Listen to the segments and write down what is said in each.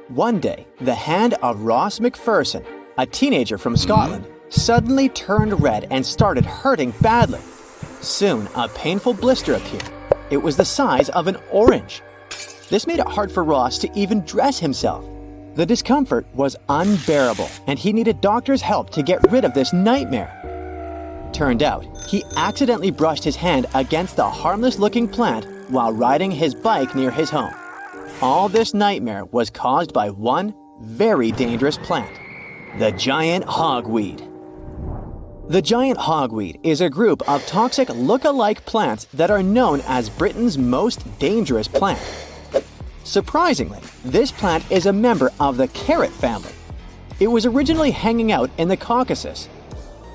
One day, the hand of Ross McPherson, a teenager from Scotland, suddenly turned red and started hurting badly. Soon, a painful blister appeared. It was the size of an orange. This made it hard for Ross to even dress himself. The discomfort was unbearable, and he needed doctors' help to get rid of this nightmare. Turned out, he accidentally brushed his hand against the harmless-looking plant while riding his bike near his home. All this nightmare was caused by one very dangerous plant, the giant hogweed. The giant hogweed is a group of toxic look-alike plants that are known as Britain's most dangerous plant. Surprisingly, this plant is a member of the carrot family. It was originally hanging out in the Caucasus.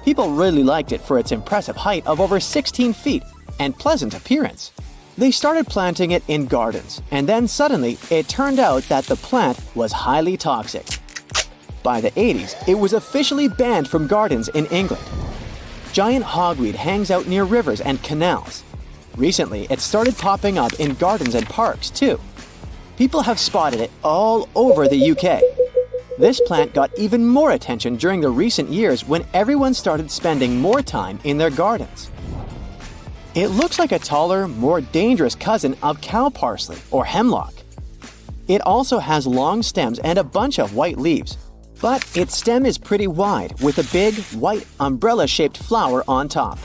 People really liked it for its impressive height of over 16 feet and pleasant appearance. They started planting it in gardens, and then suddenly it turned out that the plant was highly toxic. By the 80s, it was officially banned from gardens in England. Giant hogweed hangs out near rivers and canals. Recently, it started popping up in gardens and parks, too. People have spotted it all over the UK. This plant got even more attention during the recent years when everyone started spending more time in their gardens. It looks like a taller, more dangerous cousin of cow parsley or hemlock. It also has long stems and a bunch of white leaves, but its stem is pretty wide with a big, white, umbrella-shaped flower on top.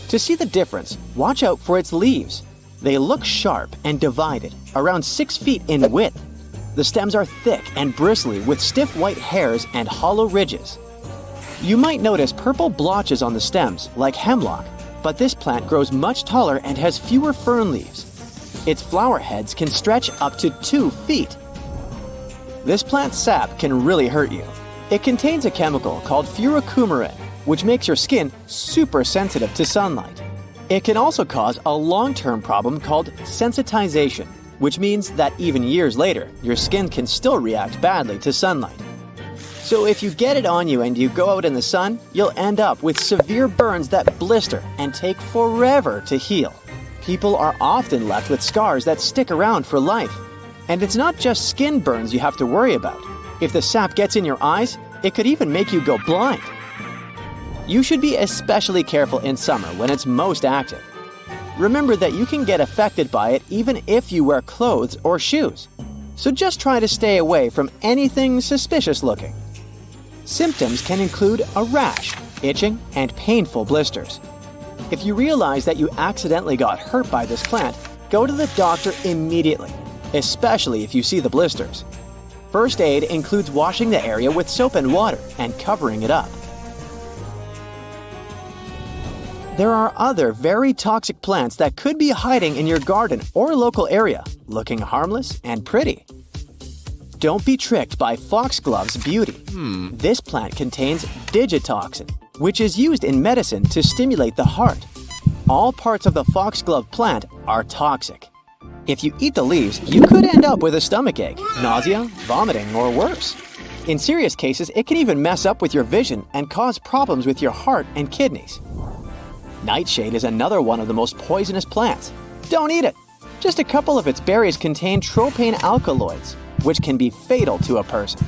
To see the difference, watch out for its leaves. They look sharp and divided, around 6 feet in width. The stems are thick and bristly with stiff white hairs and hollow ridges. You might notice purple blotches on the stems, like hemlock, but this plant grows much taller and has fewer fern leaves. Its flower heads can stretch up to 2 feet. This plant's sap can really hurt you. It contains a chemical called furocumarin, which makes your skin super sensitive to sunlight. It can also cause a long-term problem called sensitization, which means that even years later, your skin can still react badly to sunlight. So if you get it on you and you go out in the sun, you'll end up with severe burns that blister and take forever to heal. People are often left with scars that stick around for life. And it's not just skin burns you have to worry about. If the sap gets in your eyes, it could even make you go blind. You should be especially careful in summer when it's most active. Remember that you can get affected by it even if you wear clothes or shoes. So just try to stay away from anything suspicious looking. Symptoms can include a rash, itching, and painful blisters. If you realize that you accidentally got hurt by this plant, go to the doctor immediately, especially if you see the blisters. First aid includes washing the area with soap and water and covering it up. There are other very toxic plants that could be hiding in your garden or local area, looking harmless and pretty. Don't be tricked by foxglove's beauty. This plant contains digitoxin, which is used in medicine to stimulate the heart. All parts of the foxglove plant are toxic. If you eat the leaves, you could end up with a stomachache, nausea, vomiting, or worse. In serious cases, it can even mess up with your vision and cause problems with your heart and kidneys. Nightshade is another one of the most poisonous plants. Don't eat it! Just a couple of its berries contain tropane alkaloids, which can be fatal to a person.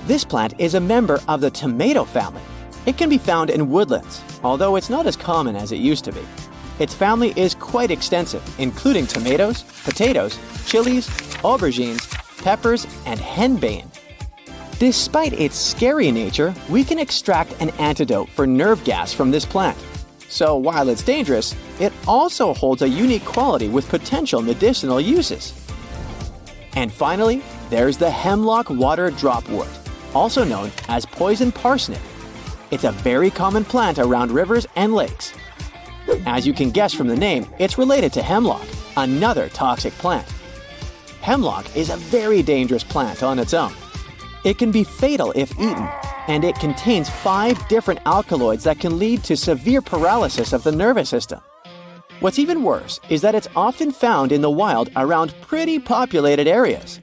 This plant is a member of the tomato family. It can be found in woodlands, although it's not as common as it used to be. Its family is quite extensive, including tomatoes, potatoes, chilies, aubergines, peppers, and henbane. Despite its scary nature, we can extract an antidote for nerve gas from this plant. So while it's dangerous, it also holds a unique quality with potential medicinal uses. And finally, there's the hemlock water dropwort, also known as poison parsnip. It's a very common plant around rivers and lakes. As you can guess from the name, it's related to hemlock, another toxic plant. Hemlock is a very dangerous plant on its own. It can be fatal if eaten, and it contains 5 different alkaloids that can lead to severe paralysis of the nervous system. What's even worse is that it's often found in the wild around pretty populated areas.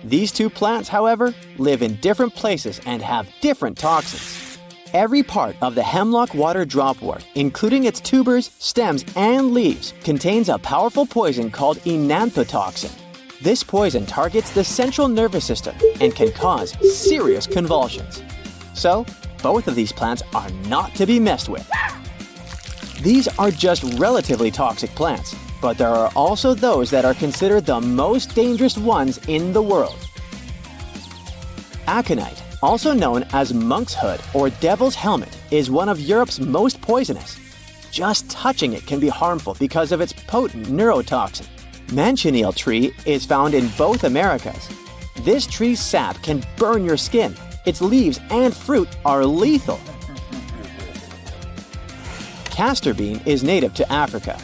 These two plants, however, live in different places and have different toxins. Every part of the hemlock water dropwort, including its tubers, stems, and leaves, contains a powerful poison called enanthotoxin. This poison targets the central nervous system and can cause serious convulsions. So, both of these plants are not to be messed with. These are just relatively toxic plants, but there are also those that are considered the most dangerous ones in the world. Aconite, also known as monk's hood or devil's helmet, is one of Europe's most poisonous. Just touching it can be harmful because of its potent neurotoxin. Manchineel tree is found in both Americas. This tree's sap can burn your skin. Its leaves and fruit are lethal. Castor bean is native to Africa.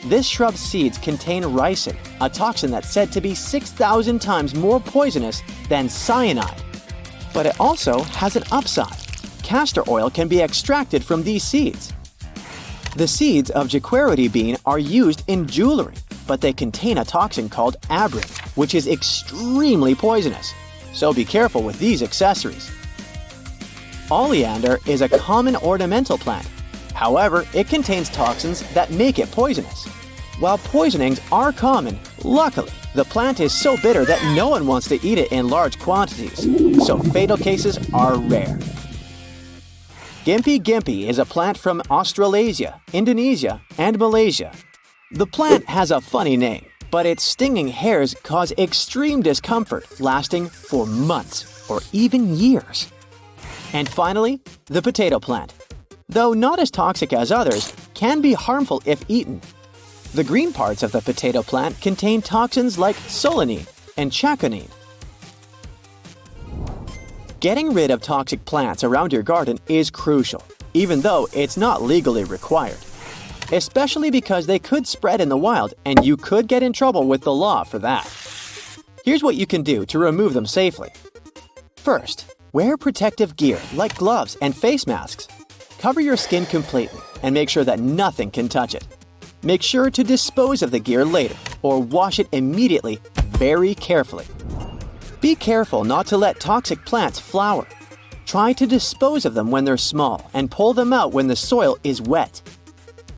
This shrub's seeds contain ricin, a toxin that's said to be 6,000 times more poisonous than cyanide. But it also has an upside. Castor oil can be extracted from these seeds. The seeds of jaguarity bean are used in jewelry, but they contain a toxin called abrin, which is extremely poisonous. So be careful with these accessories. Oleander is a common ornamental plant. However, it contains toxins that make it poisonous. While poisonings are common, luckily, the plant is so bitter that no one wants to eat it in large quantities, so fatal cases are rare. Gympie gympie is a plant from Australasia, Indonesia, and Malaysia. The plant has a funny name, but its stinging hairs cause extreme discomfort lasting for months or even years. And finally, the potato plant. Though not as toxic as others, can be harmful if eaten. The green parts of the potato plant contain toxins like solanine and chaconine. Getting rid of toxic plants around your garden is crucial, even though it's not legally required. Especially because they could spread in the wild and you could get in trouble with the law for that. Here's what you can do to remove them safely. First, wear protective gear like gloves and face masks. Cover your skin completely and make sure that nothing can touch it. Make sure to dispose of the gear later or wash it immediately very carefully. Be careful not to let toxic plants flower. Try to dispose of them when they're small and pull them out when the soil is wet.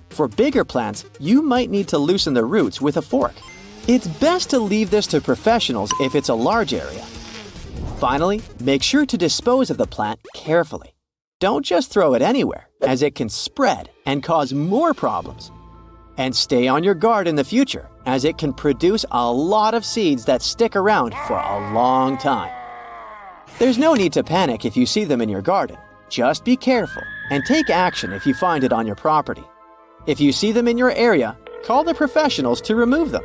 For bigger plants, you might need to loosen the roots with a fork. It's best to leave this to professionals if it's a large area. Finally, make sure to dispose of the plant carefully. Don't just throw it anywhere, as it can spread and cause more problems. And stay on your guard in the future, as it can produce a lot of seeds that stick around for a long time. There's no need to panic if you see them in your garden. Just be careful and take action if you find it on your property. If you see them in your area, call the professionals to remove them.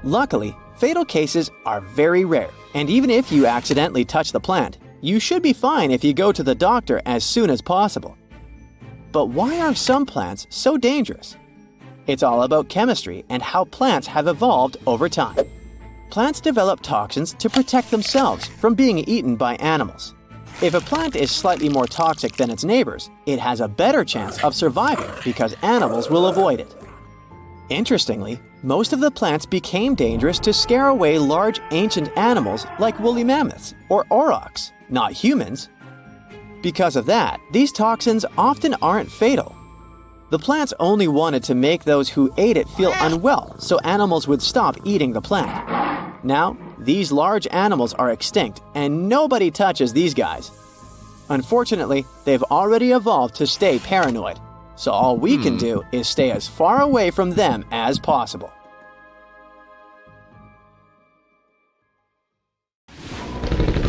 Luckily, fatal cases are very rare, and even if you accidentally touch the plant, you should be fine if you go to the doctor as soon as possible. But why are some plants so dangerous? It's all about chemistry and how plants have evolved over time. Plants develop toxins to protect themselves from being eaten by animals. If a plant is slightly more toxic than its neighbors, it has a better chance of surviving because animals will avoid it. Interestingly, most of the plants became dangerous to scare away large ancient animals like woolly mammoths or aurochs, not humans. Because of that, these toxins often aren't fatal. The plants only wanted to make those who ate it feel unwell so animals would stop eating the plant. Now, these large animals are extinct and nobody touches these guys. Unfortunately, they've already evolved to stay paranoid, so all we can do is stay as far away from them as possible.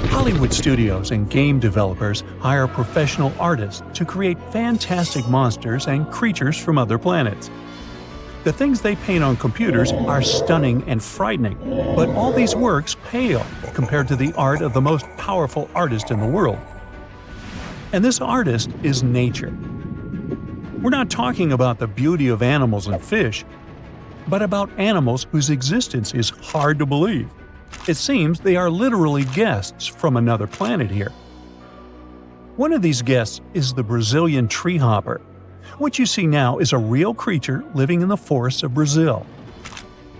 Hollywood studios and game developers hire professional artists to create fantastic monsters and creatures from other planets. The things they paint on computers are stunning and frightening, but all these works pale compared to the art of the most powerful artist in the world. And this artist is nature. We're not talking about the beauty of animals and fish, but about animals whose existence is hard to believe. It seems they are literally guests from another planet here. One of these guests is the Brazilian treehopper. What you see now is a real creature living in the forests of Brazil.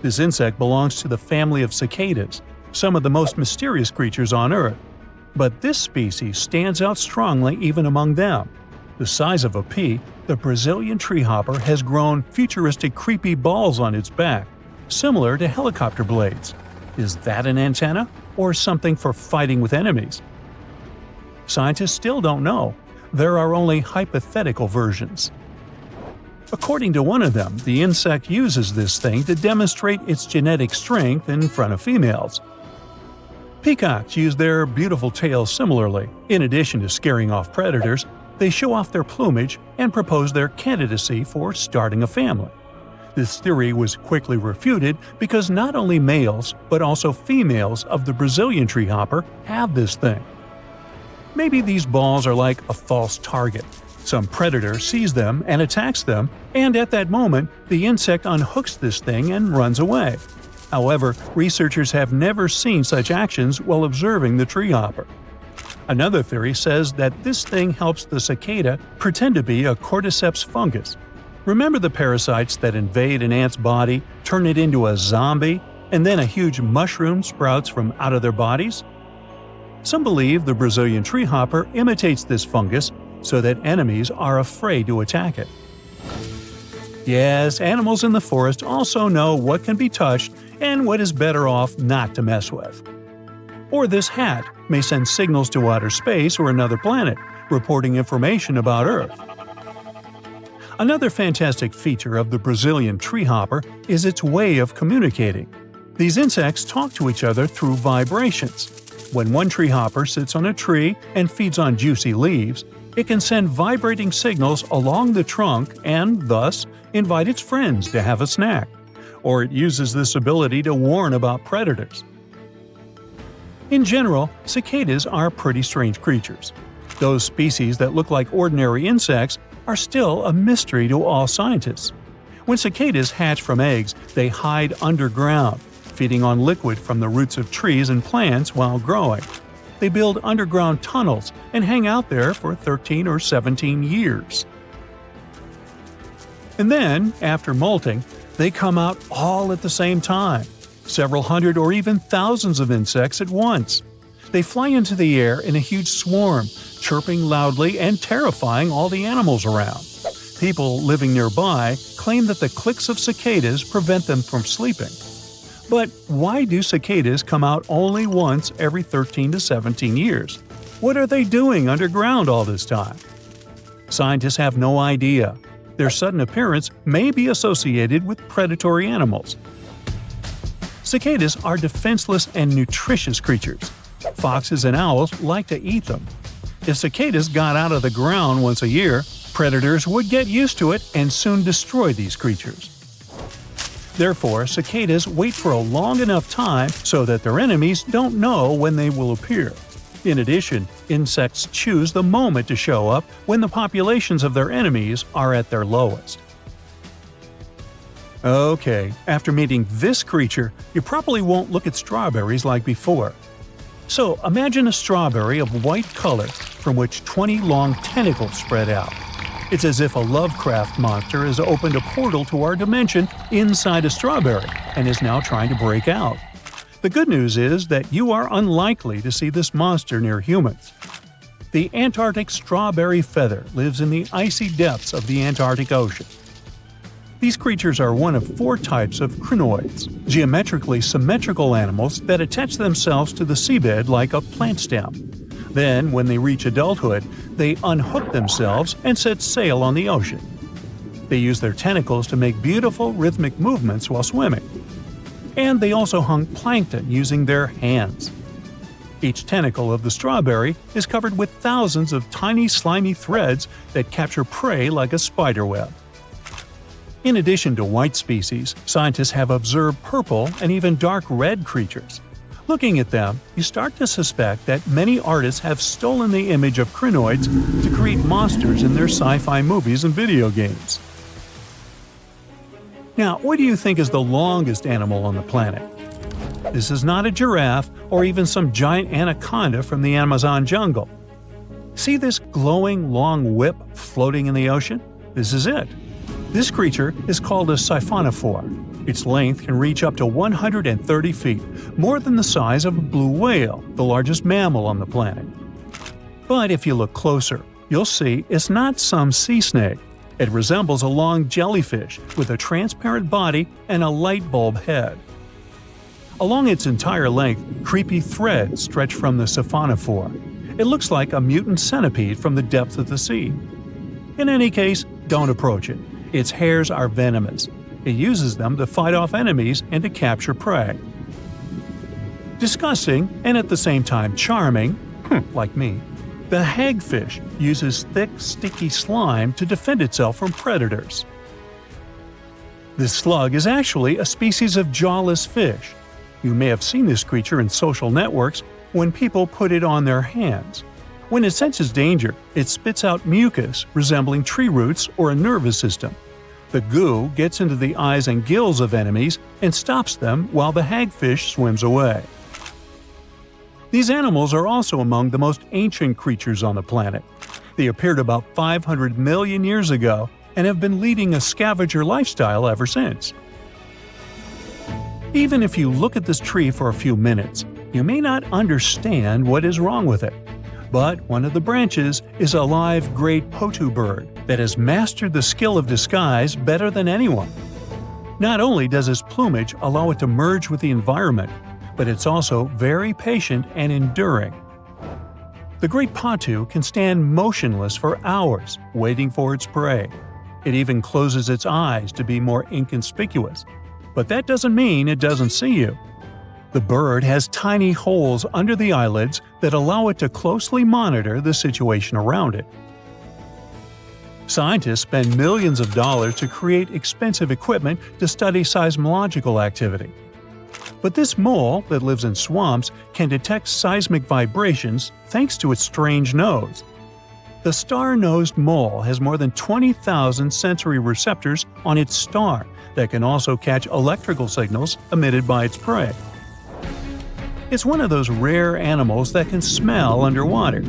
This insect belongs to the family of cicadas, some of the most mysterious creatures on Earth. But this species stands out strongly even among them. The size of a pea, the Brazilian treehopper has grown futuristic creepy balls on its back, similar to helicopter blades. Is that an antenna, or something for fighting with enemies? Scientists still don't know. There are only hypothetical versions. According to one of them, the insect uses this thing to demonstrate its genetic strength in front of females. Peacocks use their beautiful tails similarly. In addition to scaring off predators, they show off their plumage and propose their candidacy for starting a family. This theory was quickly refuted because not only males, but also females of the Brazilian treehopper have this thing. Maybe these balls are like a false target. Some predator sees them and attacks them, and at that moment, the insect unhooks this thing and runs away. However, researchers have never seen such actions while observing the treehopper. Another theory says that this thing helps the cicada pretend to be a cordyceps fungus. Remember the parasites that invade an ant's body, turn it into a zombie, and then a huge mushroom sprouts from out of their bodies? Some believe the Brazilian treehopper imitates this fungus so that enemies are afraid to attack it. Yes, animals in the forest also know what can be touched and what is better off not to mess with. Or this hat may send signals to outer space or another planet, reporting information about Earth. Another fantastic feature of the Brazilian treehopper is its way of communicating. These insects talk to each other through vibrations. When one treehopper sits on a tree and feeds on juicy leaves, it can send vibrating signals along the trunk and, thus, invite its friends to have a snack. Or it uses this ability to warn about predators. In general, cicadas are pretty strange creatures. Those species that look like ordinary insects are still a mystery to all scientists. When cicadas hatch from eggs, they hide underground, feeding on liquid from the roots of trees and plants while growing. They build underground tunnels and hang out there for 13 or 17 years. And then, after molting, they come out all at the same time, several hundred or even thousands of insects at once. They fly into the air in a huge swarm, chirping loudly and terrifying all the animals around. People living nearby claim that the clicks of cicadas prevent them from sleeping. But why do cicadas come out only once every 13 to 17 years? What are they doing underground all this time? Scientists have no idea. Their sudden appearance may be associated with predatory animals. Cicadas are defenseless and nutritious creatures. Foxes and owls like to eat them. If cicadas got out of the ground once a year, predators would get used to it and soon destroy these creatures. Therefore, cicadas wait for a long enough time so that their enemies don't know when they will appear. In addition, insects choose the moment to show up when the populations of their enemies are at their lowest. Okay, after meeting this creature, you probably won't look at strawberries like before. So imagine a strawberry of white color from which 20 long tentacles spread out. It's as if a Lovecraft monster has opened a portal to our dimension inside a strawberry and is now trying to break out. The good news is that you are unlikely to see this monster near humans. The Antarctic strawberry feather lives in the icy depths of the Antarctic Ocean. These creatures are one of 4 types of crinoids, geometrically symmetrical animals that attach themselves to the seabed like a plant stem. Then, when they reach adulthood, they unhook themselves and set sail on the ocean. They use their tentacles to make beautiful rhythmic movements while swimming. And they also hunt plankton using their hands. Each tentacle of the strawberry is covered with thousands of tiny slimy threads that capture prey like a spider web. In addition to white species, scientists have observed purple and even dark red creatures. Looking at them, you start to suspect that many artists have stolen the image of crinoids to create monsters in their sci-fi movies and video games. Now, what do you think is the longest animal on the planet? This is not a giraffe or even some giant anaconda from the Amazon jungle. See this glowing long whip floating in the ocean? This is it. This creature is called a siphonophore. Its length can reach up to 130 feet, more than the size of a blue whale, the largest mammal on the planet. But if you look closer, you'll see it's not some sea snake. It resembles a long jellyfish with a transparent body and a light bulb head. Along its entire length, creepy threads stretch from the siphonophore. It looks like a mutant centipede from the depths of the sea. In any case, don't approach it. Its hairs are venomous. It uses them to fight off enemies and to capture prey. Disgusting and at the same time charming, like me, the hagfish uses thick, sticky slime to defend itself from predators. This slug is actually a species of jawless fish. You may have seen this creature in social networks when people put it on their hands. When it senses danger, it spits out mucus resembling tree roots or a nervous system. The goo gets into the eyes and gills of enemies and stops them while the hagfish swims away. These animals are also among the most ancient creatures on the planet. They appeared about 500 million years ago and have been leading a scavenger lifestyle ever since. Even if you look at this tree for a few minutes, you may not understand what is wrong with it. But one of the branches is a live great potu bird that has mastered the skill of disguise better than anyone. Not only does its plumage allow it to merge with the environment, but it's also very patient and enduring. The great potu can stand motionless for hours, waiting for its prey. It even closes its eyes to be more inconspicuous. But that doesn't mean it doesn't see you. The bird has tiny holes under the eyelids that allow it to closely monitor the situation around it. Scientists spend millions of dollars to create expensive equipment to study seismological activity. But this mole that lives in swamps can detect seismic vibrations thanks to its strange nose. The star-nosed mole has more than 20,000 sensory receptors on its star that can also catch electrical signals emitted by its prey. It's one of those rare animals that can smell underwater.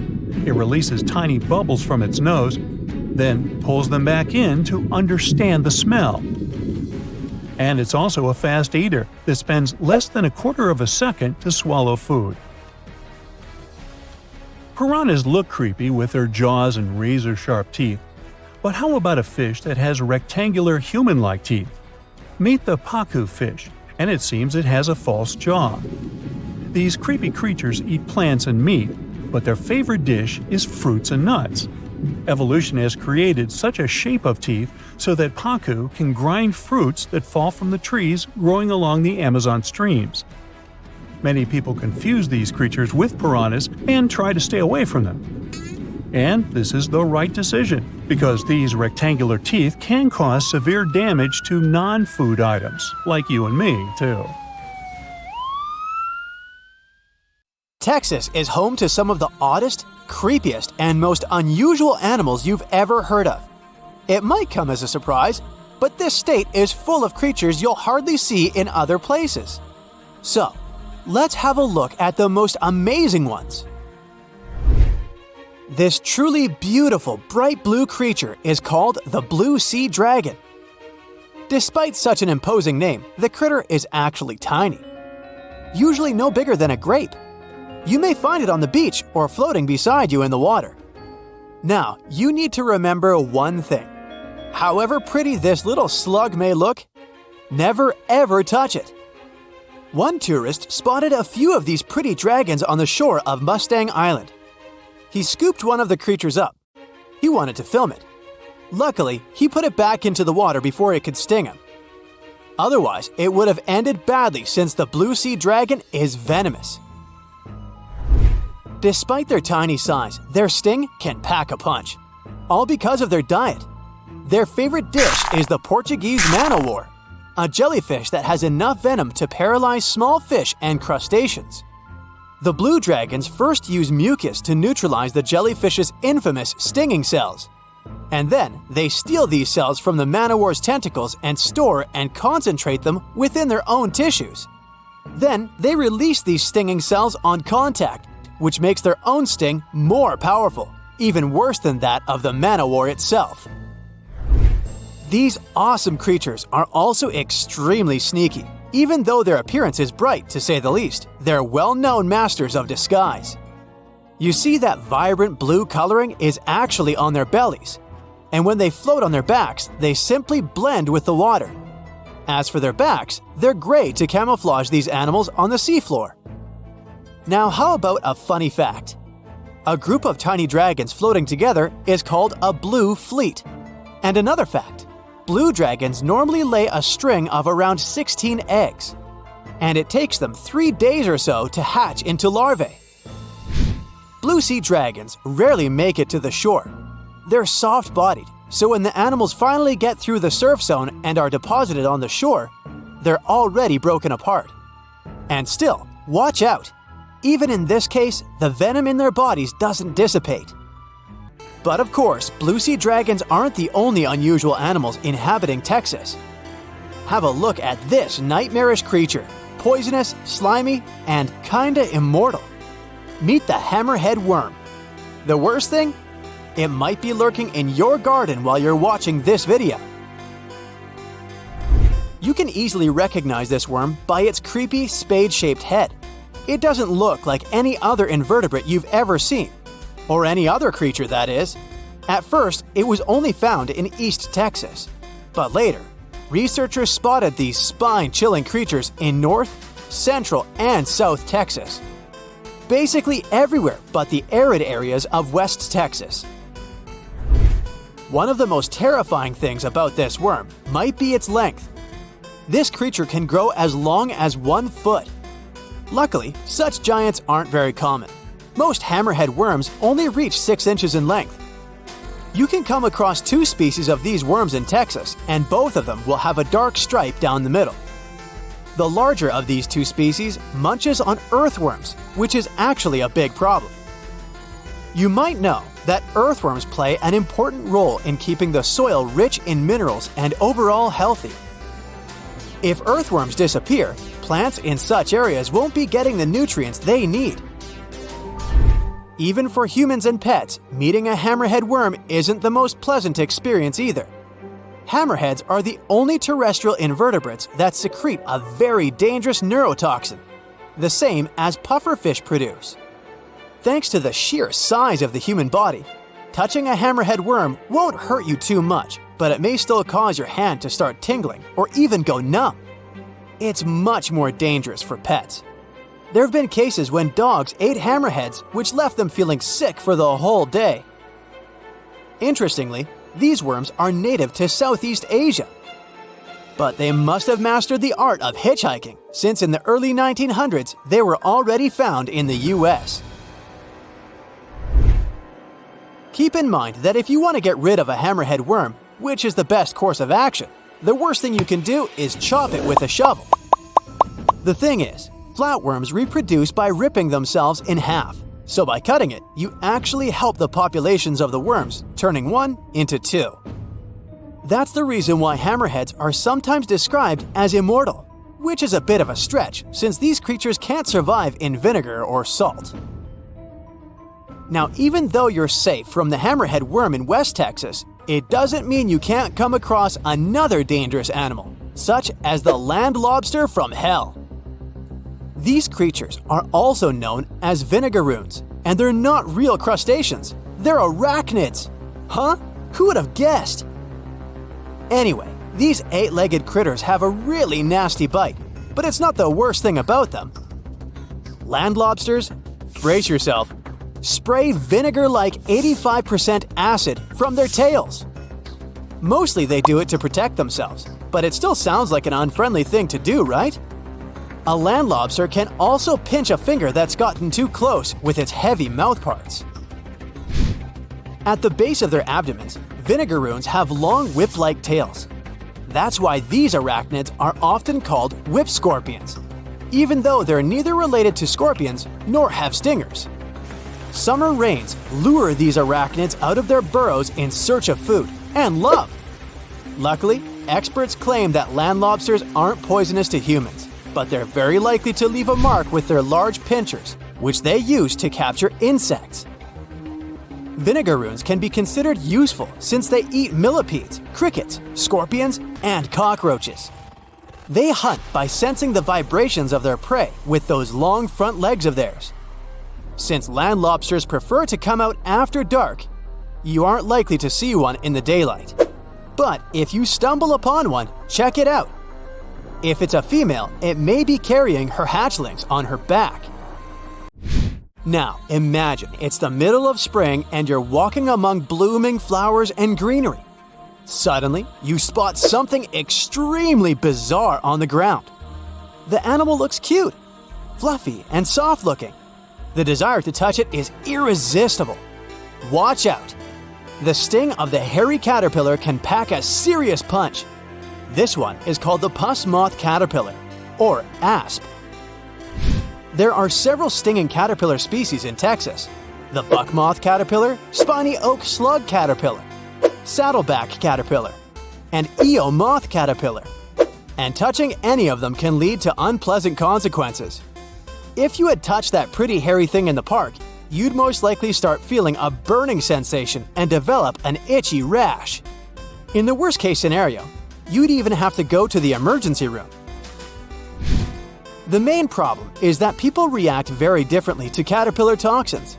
It releases tiny bubbles from its nose, then pulls them back in to understand the smell. And it's also a fast eater that spends less than a quarter of a second to swallow food. Piranhas look creepy with their jaws and razor-sharp teeth. But how about a fish that has rectangular human-like teeth? Meet the pacu fish, and it seems it has a false jaw. These creepy creatures eat plants and meat, but their favorite dish is fruits and nuts. Evolution has created such a shape of teeth so that pacu can grind fruits that fall from the trees growing along the Amazon streams. Many people confuse these creatures with piranhas and try to stay away from them. And this is the right decision, because these rectangular teeth can cause severe damage to non-food items, like you and me, too. Texas is home to some of the oddest, creepiest, and most unusual animals you've ever heard of. It might come as a surprise, but this state is full of creatures you'll hardly see in other places. So, let's have a look at the most amazing ones. This truly beautiful bright blue creature is called the blue sea dragon. Despite such an imposing name, the critter is actually tiny. Usually no bigger than a grape. You may find it on the beach or floating beside you in the water. Now, you need to remember one thing. However pretty this little slug may look, never ever touch it. One tourist spotted a few of these pretty dragons on the shore of Mustang Island. He scooped one of the creatures up. He wanted to film it. Luckily, he put it back into the water before it could sting him. Otherwise, it would have ended badly since the blue sea dragon is venomous. Despite their tiny size, their sting can pack a punch. All because of their diet. Their favorite dish is the Portuguese man-o-war, a jellyfish that has enough venom to paralyze small fish and crustaceans. The blue dragons first use mucus to neutralize the jellyfish's infamous stinging cells. And then they steal these cells from the man-o-war's tentacles and store and concentrate them within their own tissues. Then they release these stinging cells on contact, which makes their own sting more powerful, even worse than that of the man-o-war itself. These awesome creatures are also extremely sneaky. Even though their appearance is bright, to say the least, they're well-known masters of disguise. You see that vibrant blue coloring is actually on their bellies. and when they float on their backs, they simply blend with the water. As for their backs, they're great to camouflage these animals on the seafloor. Now, how about a funny fact? A group of tiny dragons floating together is called a blue fleet. And another fact, blue dragons normally lay a string of around 16 eggs, and it takes them 3 days or so to hatch into larvae. Blue sea dragons rarely make it to the shore. They're soft-bodied, so when the animals finally get through the surf zone and are deposited on the shore, they're already broken apart. And still, watch out! Even in this case, the venom in their bodies doesn't dissipate. But of course, blue sea dragons aren't the only unusual animals inhabiting Texas. Have a look at this nightmarish creature, poisonous, slimy, and kinda immortal. Meet the hammerhead worm. The worst thing? It might be lurking in your garden while you're watching this video. You can easily recognize this worm by its creepy spade-shaped head. It doesn't look like any other invertebrate you've ever seen, or any other creature, that is. At first, it was only found in East Texas, but later, researchers spotted these spine-chilling creatures in North, Central, and South Texas. Basically everywhere but the arid areas of West Texas. One of the most terrifying things about this worm might be its length. This creature can grow as long as 1 foot. Luckily, such giants aren't very common. Most hammerhead worms only reach 6 inches in length. You can come across 2 species of these worms in Texas, and both of them will have a dark stripe down the middle. The larger of these 2 species munches on earthworms, which is actually a big problem. You might know that earthworms play an important role in keeping the soil rich in minerals and overall healthy. If earthworms disappear, plants in such areas won't be getting the nutrients they need. Even for humans and pets, meeting a hammerhead worm isn't the most pleasant experience either. Hammerheads are the only terrestrial invertebrates that secrete a very dangerous neurotoxin, the same as pufferfish produce. Thanks to the sheer size of the human body, touching a hammerhead worm won't hurt you too much, but it may still cause your hand to start tingling or even go numb. It's much more dangerous for pets. There have been cases when dogs ate hammerheads, which left them feeling sick for the whole day. Interestingly, these worms are native to Southeast Asia. But they must have mastered the art of hitchhiking, since in the early 1900s they were already found in the US. Keep in mind that if you want to get rid of a hammerhead worm, which is the best course of action, the worst thing you can do is chop it with a shovel. The thing is, flatworms reproduce by ripping themselves in half, so by cutting it, you actually help the populations of the worms, turning 1 into 2. That's the reason why hammerheads are sometimes described as immortal, which is a bit of a stretch since these creatures can't survive in vinegar or salt. Now, even though you're safe from the hammerhead worm in West Texas, it doesn't mean you can't come across another dangerous animal, such as the land lobster from hell. These creatures are also known as vinegaroons, and they're not real crustaceans, they're arachnids. Huh? Who would have guessed? Anyway, these 8-legged critters have a really nasty bite, but it's not the worst thing about them. Land lobsters, brace yourself, spray vinegar-like 85% acid from their tails. Mostly they do it to protect themselves, but it still sounds like an unfriendly thing to do, right? A land lobster can also pinch a finger that's gotten too close with its heavy mouth parts. At the base of their abdomens, vinegaroons have long whip-like tails. That's why these arachnids are often called whip scorpions, even though they're neither related to scorpions nor have stingers. Summer rains lure these arachnids out of their burrows in search of food and love. Luckily, experts claim that land lobsters aren't poisonous to humans, but they're very likely to leave a mark with their large pinchers, which they use to capture insects. Vinegaroons can be considered useful since they eat millipedes, crickets, scorpions, and cockroaches. They hunt by sensing the vibrations of their prey with those long front legs of theirs. Since land lobsters prefer to come out after dark, you aren't likely to see one in the daylight. But if you stumble upon one, check it out. If it's a female, it may be carrying her hatchlings on her back. Now, imagine it's the middle of spring and you're walking among blooming flowers and greenery. Suddenly, you spot something extremely bizarre on the ground. The animal looks cute, fluffy, and soft-looking. The desire to touch it is irresistible. Watch out! The sting of the hairy caterpillar can pack a serious punch. This one is called the puss moth caterpillar, or asp. There are several stinging caterpillar species in Texas: the buck moth caterpillar, spiny oak slug caterpillar, saddleback caterpillar, and eo moth caterpillar. And touching any of them can lead to unpleasant consequences. If you had touched that pretty hairy thing in the park, you'd most likely start feeling a burning sensation and develop an itchy rash. In the worst case scenario, you'd even have to go to the emergency room. The main problem is that people react very differently to caterpillar toxins.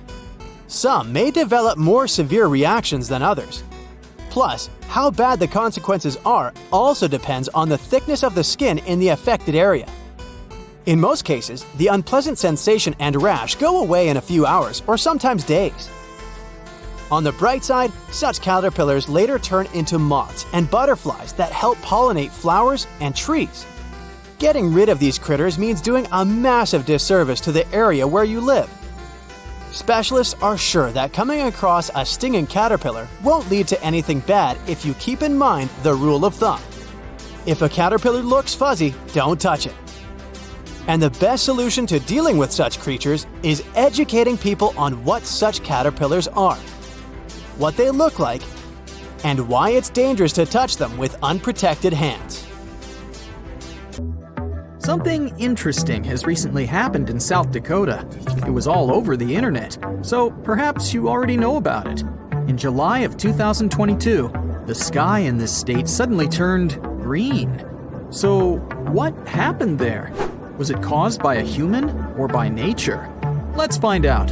Some may develop more severe reactions than others. Plus, how bad the consequences are also depends on the thickness of the skin in the affected area. In most cases, the unpleasant sensation and rash go away in a few hours or sometimes days. On the bright side, such caterpillars later turn into moths and butterflies that help pollinate flowers and trees. Getting rid of these critters means doing a massive disservice to the area where you live. Specialists are sure that coming across a stinging caterpillar won't lead to anything bad if you keep in mind the rule of thumb. If a caterpillar looks fuzzy, don't touch it. And the best solution to dealing with such creatures is educating people on what such caterpillars are, what they look like, and why it's dangerous to touch them with unprotected hands. Something interesting has recently happened in South Dakota. It was all over the internet, so perhaps you already know about it. In July of 2022, the sky in this state suddenly turned green. So, what happened there? Was it caused by a human or by nature? Let's find out.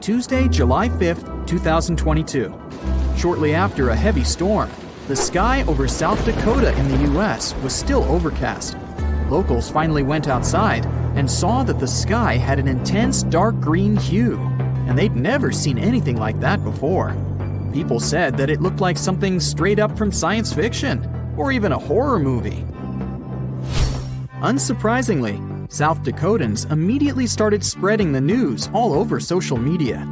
Tuesday, July 5th, 2022. Shortly after a heavy storm, the sky over South Dakota in the US was still overcast. Locals finally went outside and saw that the sky had an intense dark green hue, and they'd never seen anything like that before. People said that it looked like something straight up from science fiction, or even a horror movie. Unsurprisingly, South Dakotans immediately started spreading the news all over social media.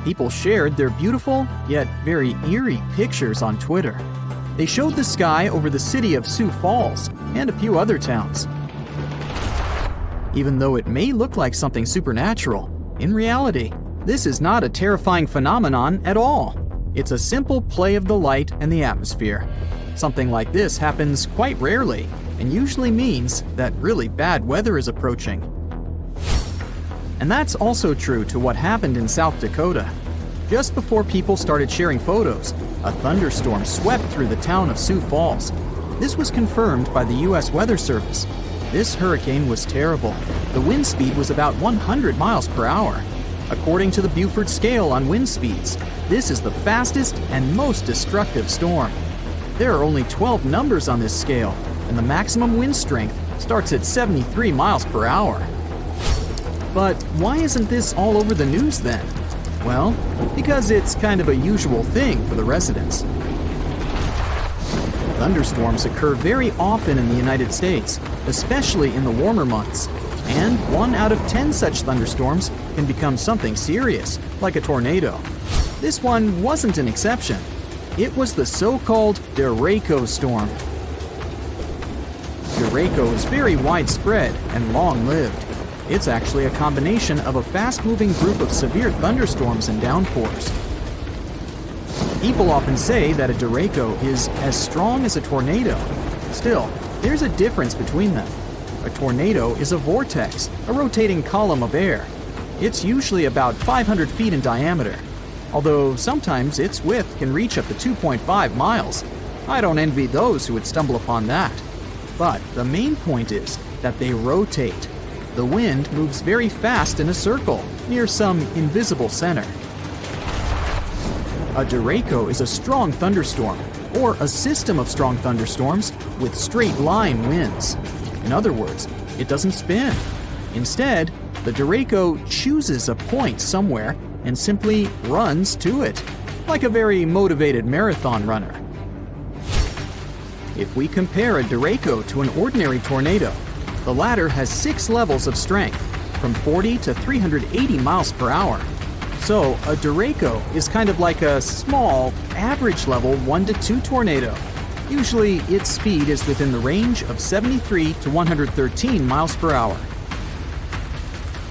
People shared their beautiful, yet very eerie pictures on Twitter. They showed the sky over the city of Sioux Falls and a few other towns. Even though it may look like something supernatural, in reality, this is not a terrifying phenomenon at all. It's a simple play of the light and the atmosphere. Something like this happens quite rarely, and usually means that really bad weather is approaching. And that's also true to what happened in South Dakota. Just before people started sharing photos, a thunderstorm swept through the town of Sioux Falls. This was confirmed by the U.S. Weather Service. This hurricane was terrible. The wind speed was about 100 miles per hour. According to the Beaufort scale on wind speeds, this is the fastest and most destructive storm. There are only 12 numbers on this scale, and the maximum wind strength starts at 73 miles per hour. But why isn't this all over the news then? Well, because it's kind of a usual thing for the residents. Thunderstorms occur very often in the United States, especially in the warmer months. And 1 out of 10 such thunderstorms can become something serious, like a tornado. This one wasn't an exception. It was the so-called derecho storm. Derecho is very widespread and long-lived. It's actually a combination of a fast-moving group of severe thunderstorms and downpours. People often say that a derecho is as strong as a tornado. Still, there's a difference between them. A tornado is a vortex, a rotating column of air. It's usually about 500 feet in diameter, although sometimes its width can reach up to 2.5 miles. I don't envy those who would stumble upon that. But the main point is that they rotate. The wind moves very fast in a circle, near some invisible center. A derecho is a strong thunderstorm, or a system of strong thunderstorms with straight line winds. In other words, it doesn't spin. Instead, the derecho chooses a point somewhere and simply runs to it, like a very motivated marathon runner. If we compare a derecho to an ordinary tornado, the latter has 6 levels of strength, from 40 to 380 miles per hour. So a derecho is kind of like a small, average level 1 to 2 tornado. Usually its speed is within the range of 73 to 113 miles per hour.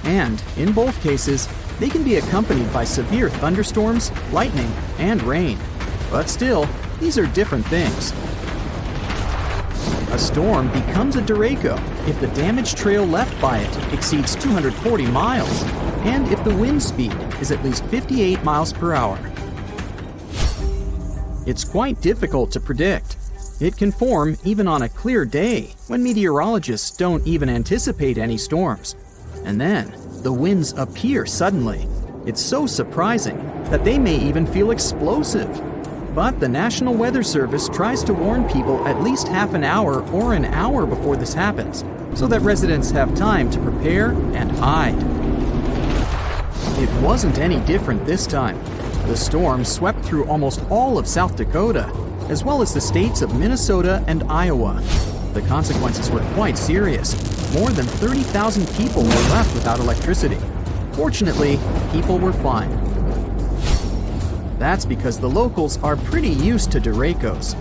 And in both cases, they can be accompanied by severe thunderstorms, lightning, and rain. But still, these are different things. A storm becomes a derecho if the damage trail left by it exceeds 240 miles, and if the wind speed is at least 58 miles per hour. It's quite difficult to predict. It can form even on a clear day when meteorologists don't even anticipate any storms. And then, the winds appear suddenly. It's so surprising that they may even feel explosive. But the National Weather Service tries to warn people at least half an hour or an hour before this happens, so that residents have time to prepare and hide. It wasn't any different this time. The storm swept through almost all of South Dakota, as well as the states of Minnesota and Iowa. The consequences were quite serious. More than 30,000 people were left without electricity. Fortunately, people were fine. That's because the locals are pretty used to derechos.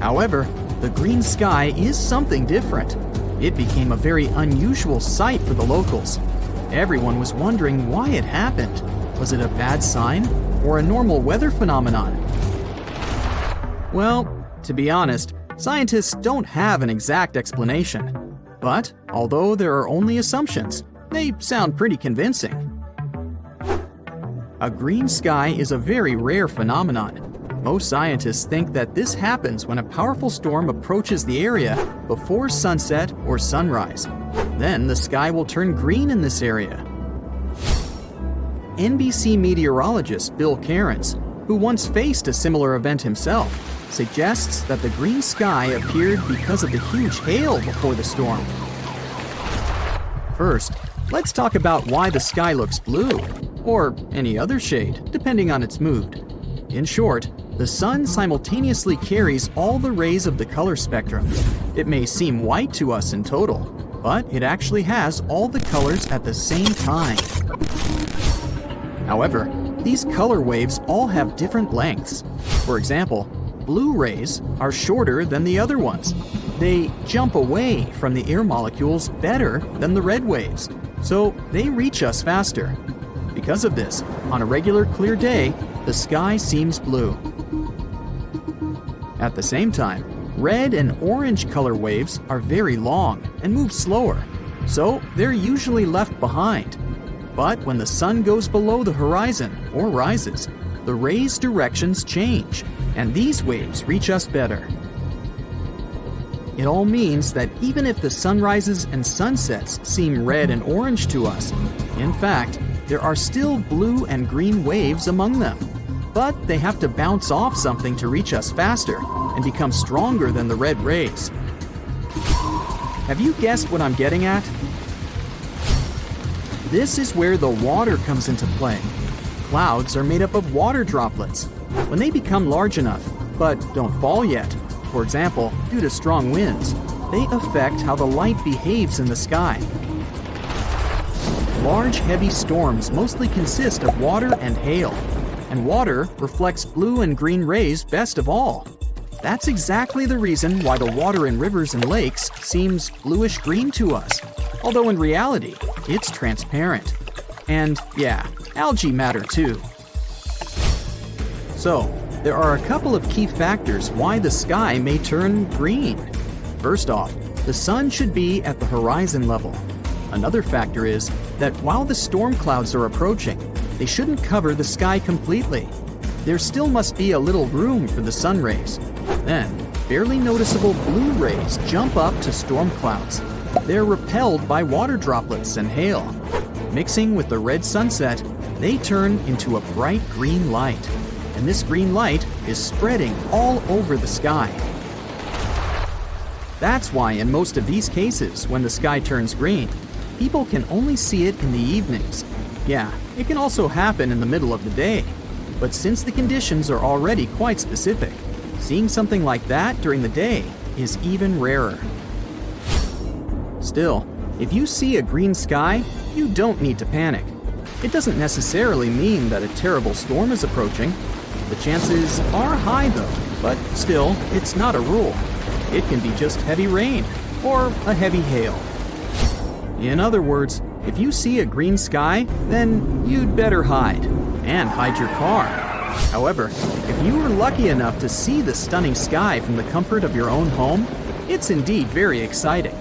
However, the green sky is something different. It became a very unusual sight for the locals. Everyone was wondering why it happened. Was it a bad sign or a normal weather phenomenon? Well, to be honest, scientists don't have an exact explanation. But although there are only assumptions, they sound pretty convincing. A green sky is a very rare phenomenon. Most scientists think that this happens when a powerful storm approaches the area before sunset or sunrise. Then the sky will turn green in this area. NBC meteorologist Bill Cairns, who once faced a similar event himself, suggests that the green sky appeared because of the huge hail before the storm. First, let's talk about why the sky looks blue, or any other shade, depending on its mood. In short, the sun simultaneously carries all the rays of the color spectrum. It may seem white to us in total, but it actually has all the colors at the same time. However, these color waves all have different lengths. For example, blue rays are shorter than the other ones. They jump away from the air molecules better than the red waves, so they reach us faster. Because of this, on a regular clear day, the sky seems blue. At the same time, red and orange color waves are very long and move slower, so they're usually left behind. But when the sun goes below the horizon or rises, the rays' directions change, and these waves reach us better. It all means that even if the sunrises and sunsets seem red and orange to us, in fact, there are still blue and green waves among them. But they have to bounce off something to reach us faster and become stronger than the red rays. Have you guessed what I'm getting at? This is where the water comes into play. Clouds are made up of water droplets. When they become large enough, but don't fall yet, for example, due to strong winds, they affect how the light behaves in the sky. Large, heavy storms mostly consist of water and hail, and water reflects blue and green rays best of all. That's exactly the reason why the water in rivers and lakes seems bluish-green to us, although in reality, it's transparent. And yeah, algae matter too. So, there are a couple of key factors why the sky may turn green. First off, the sun should be at the horizon level. Another factor is that while the storm clouds are approaching, they shouldn't cover the sky completely. There still must be a little room for the sun rays. Then, barely noticeable blue rays jump up to storm clouds. They're repelled by water droplets and hail. Mixing with the red sunset, they turn into a bright green light, and this green light is spreading all over the sky. That's why in most of these cases, when the sky turns green, people can only see it in the evenings. Yeah, it can also happen in the middle of the day. But since the conditions are already quite specific, seeing something like that during the day is even rarer. Still, if you see a green sky, you don't need to panic. It doesn't necessarily mean that a terrible storm is approaching. The chances are high though, but still, it's not a rule. It can be just heavy rain or a heavy hail. In other words, if you see a green sky, then you'd better hide, and hide your car. However, if you were lucky enough to see the stunning sky from the comfort of your own home, it's indeed very exciting.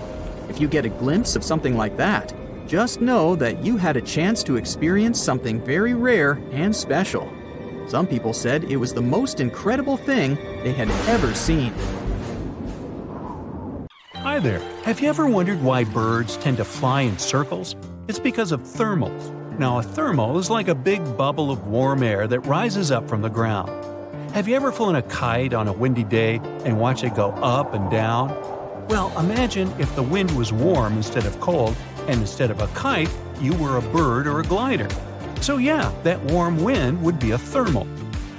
If you get a glimpse of something like that, just know that you had a chance to experience something very rare and special. Some people said it was the most incredible thing they had ever seen. Hi there. Have you ever wondered why birds tend to fly in circles? It's because of thermals. Now, a thermal is like a big bubble of warm air that rises up from the ground. Have you ever flown a kite on a windy day and watched it go up and down? Well, imagine if the wind was warm instead of cold, and instead of a kite, you were a bird or a glider. So yeah, that warm wind would be a thermal.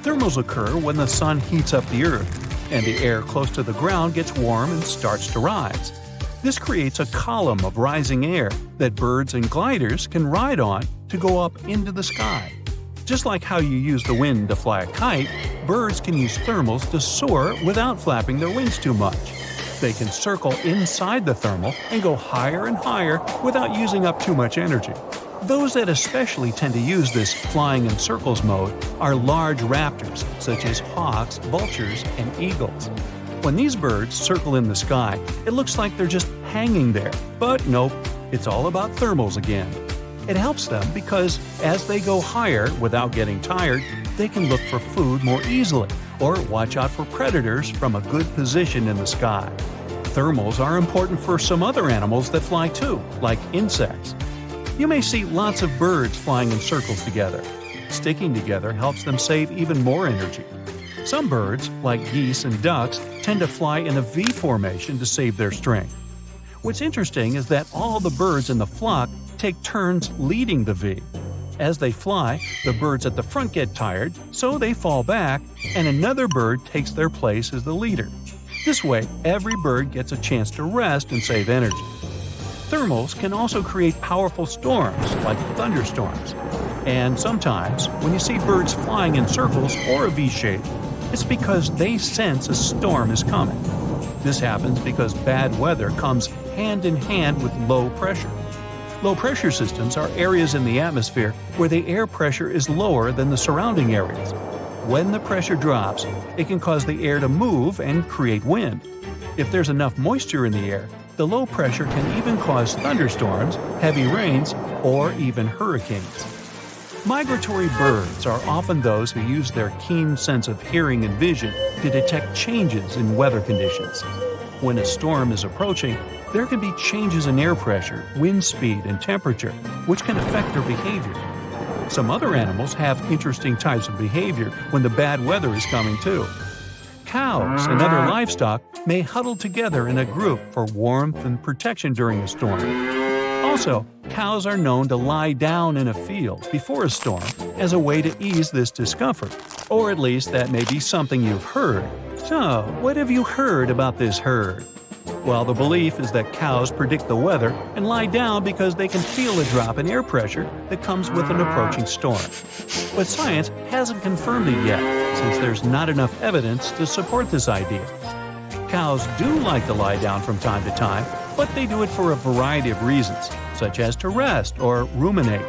Thermals occur when the sun heats up the earth, and the air close to the ground gets warm and starts to rise. This creates a column of rising air that birds and gliders can ride on to go up into the sky. Just like how you use the wind to fly a kite, birds can use thermals to soar without flapping their wings too much. They can circle inside the thermal and go higher and higher without using up too much energy. Those that especially tend to use this flying in circles mode are large raptors, such as hawks, vultures, and eagles. When these birds circle in the sky, it looks like they're just hanging there. But nope, it's all about thermals again. It helps them because as they go higher without getting tired, they can look for food more easily or watch out for predators from a good position in the sky. Thermals are important for some other animals that fly too, like insects. You may see lots of birds flying in circles together. Sticking together helps them save even more energy. Some birds, like geese and ducks, tend to fly in a V formation to save their strength. What's interesting is that all the birds in the flock take turns leading the V. As they fly, the birds at the front get tired, so they fall back, and another bird takes their place as the leader. This way, every bird gets a chance to rest and save energy. Thermals can also create powerful storms, like thunderstorms. And sometimes, when you see birds flying in circles or a V shape, it's because they sense a storm is coming. This happens because bad weather comes hand in hand with low pressure. Low pressure systems are areas in the atmosphere where the air pressure is lower than the surrounding areas. When the pressure drops, it can cause the air to move and create wind. If there's enough moisture in the air, the low pressure can even cause thunderstorms, heavy rains, or even hurricanes. Migratory birds are often those who use their keen sense of hearing and vision to detect changes in weather conditions. When a storm is approaching, there can be changes in air pressure, wind speed, and temperature, which can affect their behavior. Some other animals have interesting types of behavior when the bad weather is coming too. Cows and other livestock may huddle together in a group for warmth and protection during a storm. Also, cows are known to lie down in a field before a storm as a way to ease this discomfort, or at least that may be something you've heard. So, what have you heard about this herd? Well, the belief is that cows predict the weather and lie down because they can feel a drop in air pressure that comes with an approaching storm. But science hasn't confirmed it yet, since there's not enough evidence to support this idea. Cows do like to lie down from time to time, but they do it for a variety of reasons, such as to rest or ruminate.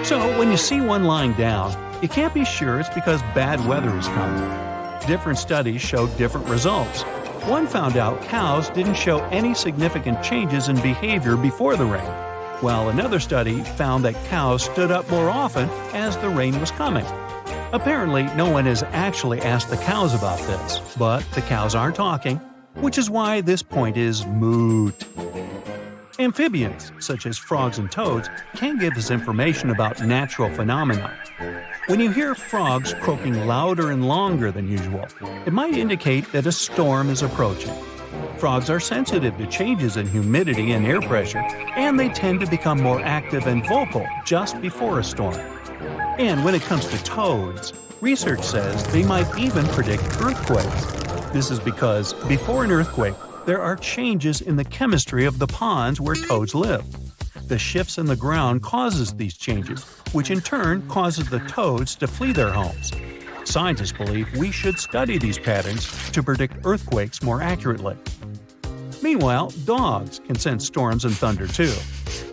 So when you see one lying down, you can't be sure it's because bad weather is coming. Different studies showed different results. One found out cows didn't show any significant changes in behavior before the rain, while another study found that cows stood up more often as the rain was coming. Apparently, no one has actually asked the cows about this, but the cows aren't talking, which is why this point is moot. Amphibians, such as frogs and toads, can give us information about natural phenomena. When you hear frogs croaking louder and longer than usual, it might indicate that a storm is approaching. Frogs are sensitive to changes in humidity and air pressure, and they tend to become more active and vocal just before a storm. And when it comes to toads, research says they might even predict earthquakes. This is because before an earthquake, there are changes in the chemistry of the ponds where toads live. The shifts in the ground causes these changes, which in turn causes the toads to flee their homes. Scientists believe we should study these patterns to predict earthquakes more accurately. Meanwhile, dogs can sense storms and thunder too.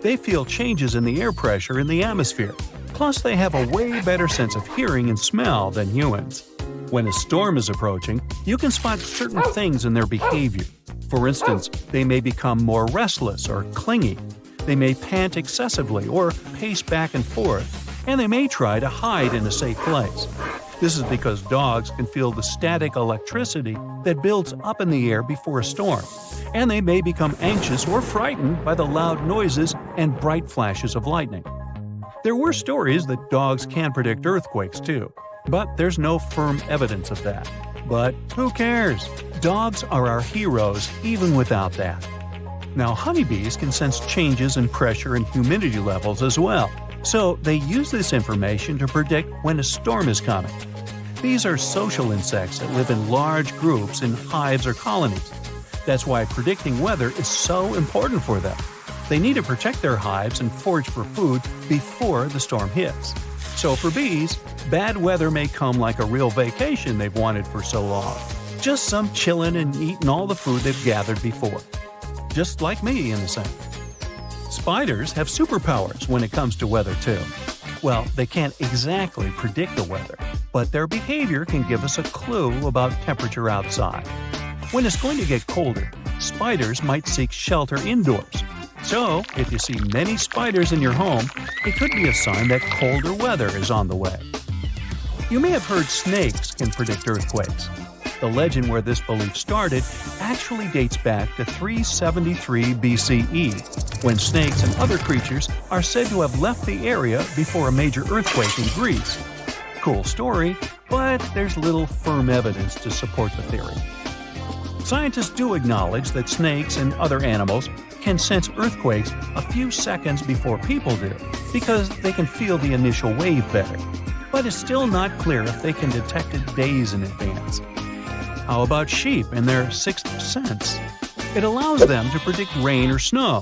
They feel changes in the air pressure in the atmosphere. Plus, they have a way better sense of hearing and smell than humans. When a storm is approaching, you can spot certain things in their behavior. For instance, they may become more restless or clingy. They may pant excessively or pace back and forth, and they may try to hide in a safe place. This is because dogs can feel the static electricity that builds up in the air before a storm, and they may become anxious or frightened by the loud noises and bright flashes of lightning. There were stories that dogs can predict earthquakes too, but there's no firm evidence of that. But who cares? Dogs are our heroes even without that. Now, honeybees can sense changes in pressure and humidity levels as well, so they use this information to predict when a storm is coming. These are social insects that live in large groups in hives or colonies. That's why predicting weather is so important for them. They need to protect their hives and forage for food before the storm hits. So for bees, bad weather may come like a real vacation they've wanted for so long. Just some chillin' and eating all the food they've gathered before. Just like me in a sense. Spiders have superpowers when it comes to weather too. Well, they can't exactly predict the weather, but their behavior can give us a clue about temperature outside. When it's going to get colder, spiders might seek shelter indoors. So, if you see many spiders in your home, it could be a sign that colder weather is on the way. You may have heard snakes can predict earthquakes. The legend where this belief started actually dates back to 373 BCE, when snakes and other creatures are said to have left the area before a major earthquake in Greece. Cool story, but there's little firm evidence to support the theory. Scientists do acknowledge that snakes and other animals can sense earthquakes a few seconds before people do, because they can feel the initial wave better. But it's still not clear if they can detect it days in advance. How about sheep and their sixth sense? It allows them to predict rain or snow.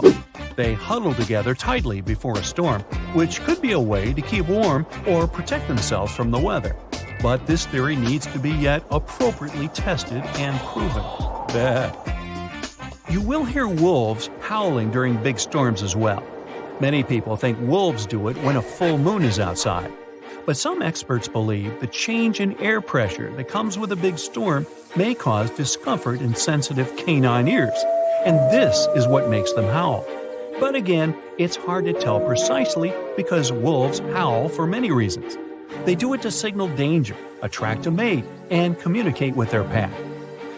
They huddle together tightly before a storm, which could be a way to keep warm or protect themselves from the weather. But this theory needs to be yet appropriately tested and proven. You will hear wolves howling during big storms as well. Many people think wolves do it when a full moon is outside. But some experts believe the change in air pressure that comes with a big storm may cause discomfort in sensitive canine ears, and this is what makes them howl. But again, it's hard to tell precisely because wolves howl for many reasons. They do it to signal danger, attract a mate, and communicate with their pack.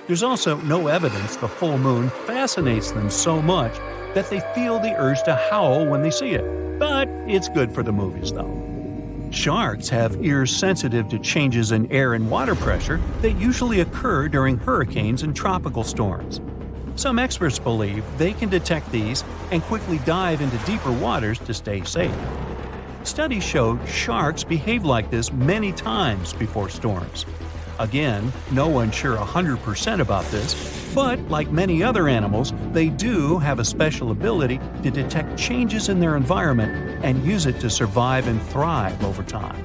There's also no evidence the full moon fascinates them so much that they feel the urge to howl when they see it. But it's good for the movies, though. Sharks have ears sensitive to changes in air and water pressure that usually occur during hurricanes and tropical storms. Some experts believe they can detect these and quickly dive into deeper waters to stay safe. Studies showed sharks behave like this many times before storms. Again, no one's sure 100% about this, but like many other animals, they do have a special ability to detect changes in their environment and use it to survive and thrive over time.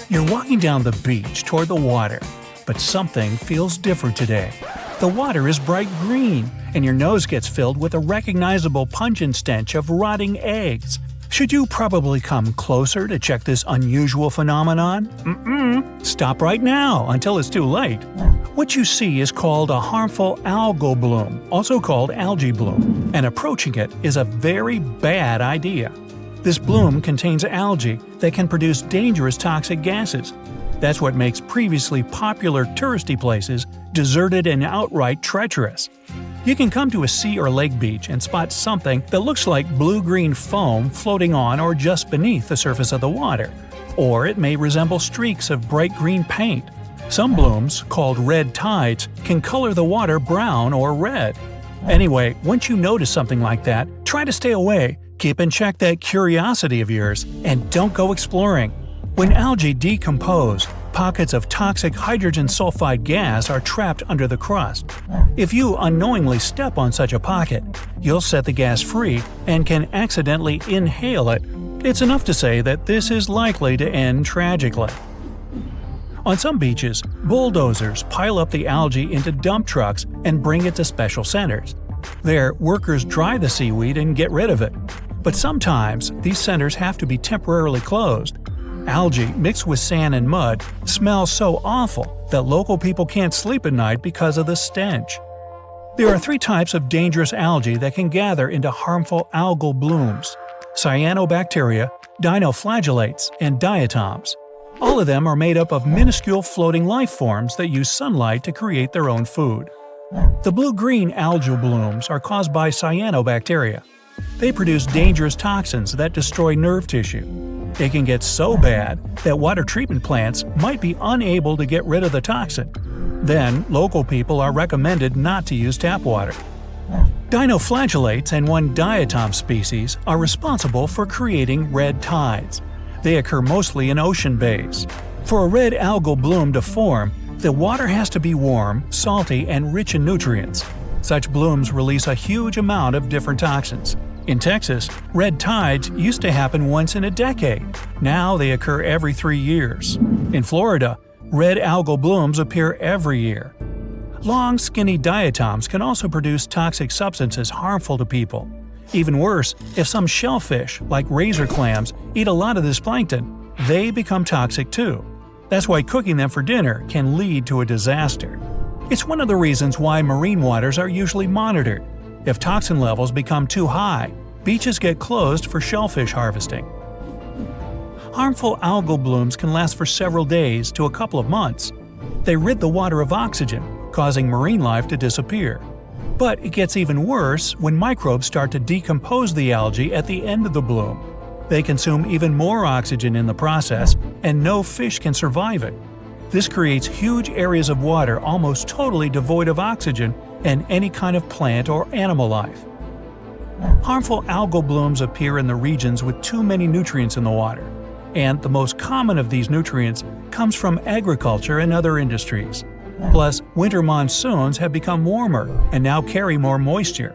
You're walking down the beach toward the water, but something feels different today. The water is bright green, and your nose gets filled with a recognizable pungent stench of rotting eggs. Should you probably come closer to check this unusual phenomenon? Stop right now until it's too late. What you see is called a harmful algal bloom, also called algae bloom, and approaching it is a very bad idea. This bloom contains algae that can produce dangerous toxic gases. That's what makes previously popular touristy places deserted and outright treacherous. You can come to a sea or lake beach and spot something that looks like blue-green foam floating on or just beneath the surface of the water. Or it may resemble streaks of bright green paint. Some blooms, called red tides, can color the water brown or red. Anyway, once you notice something like that, try to stay away, keep in check that curiosity of yours, and don't go exploring. When algae decompose, pockets of toxic hydrogen sulfide gas are trapped under the crust. If you unknowingly step on such a pocket, you'll set the gas free and can accidentally inhale it. It's enough to say that this is likely to end tragically. On some beaches, bulldozers pile up the algae into dump trucks and bring it to special centers. There, workers dry the seaweed and get rid of it. But sometimes, these centers have to be temporarily closed. Algae mixed with sand and mud smells so awful that local people can't sleep at night because of the stench. There are 3 types of dangerous algae that can gather into harmful algal blooms: cyanobacteria, dinoflagellates, and diatoms. All of them are made up of minuscule floating life forms that use sunlight to create their own food. The blue-green algal blooms are caused by cyanobacteria. They produce dangerous toxins that destroy nerve tissue. They can get so bad that water treatment plants might be unable to get rid of the toxin. Then, local people are recommended not to use tap water. Dinoflagellates and one diatom species are responsible for creating red tides. They occur mostly in ocean bays. For a red algal bloom to form, the water has to be warm, salty, and rich in nutrients. Such blooms release a huge amount of different toxins. In Texas, red tides used to happen once in a decade. Now they occur every 3 years. In Florida, red algal blooms appear every year. Long, skinny diatoms can also produce toxic substances harmful to people. Even worse, if some shellfish, like razor clams, eat a lot of this plankton, they become toxic too. That's why cooking them for dinner can lead to a disaster. It's one of the reasons why marine waters are usually monitored. If toxin levels become too high, beaches get closed for shellfish harvesting. Harmful algal blooms can last for several days to a couple of months. They rid the water of oxygen, causing marine life to disappear. But it gets even worse when microbes start to decompose the algae at the end of the bloom. They consume even more oxygen in the process, and no fish can survive it. This creates huge areas of water almost totally devoid of oxygen and any kind of plant or animal life. Harmful algal blooms appear in the regions with too many nutrients in the water, and the most common of these nutrients comes from agriculture and other industries. Plus, winter monsoons have become warmer and now carry more moisture.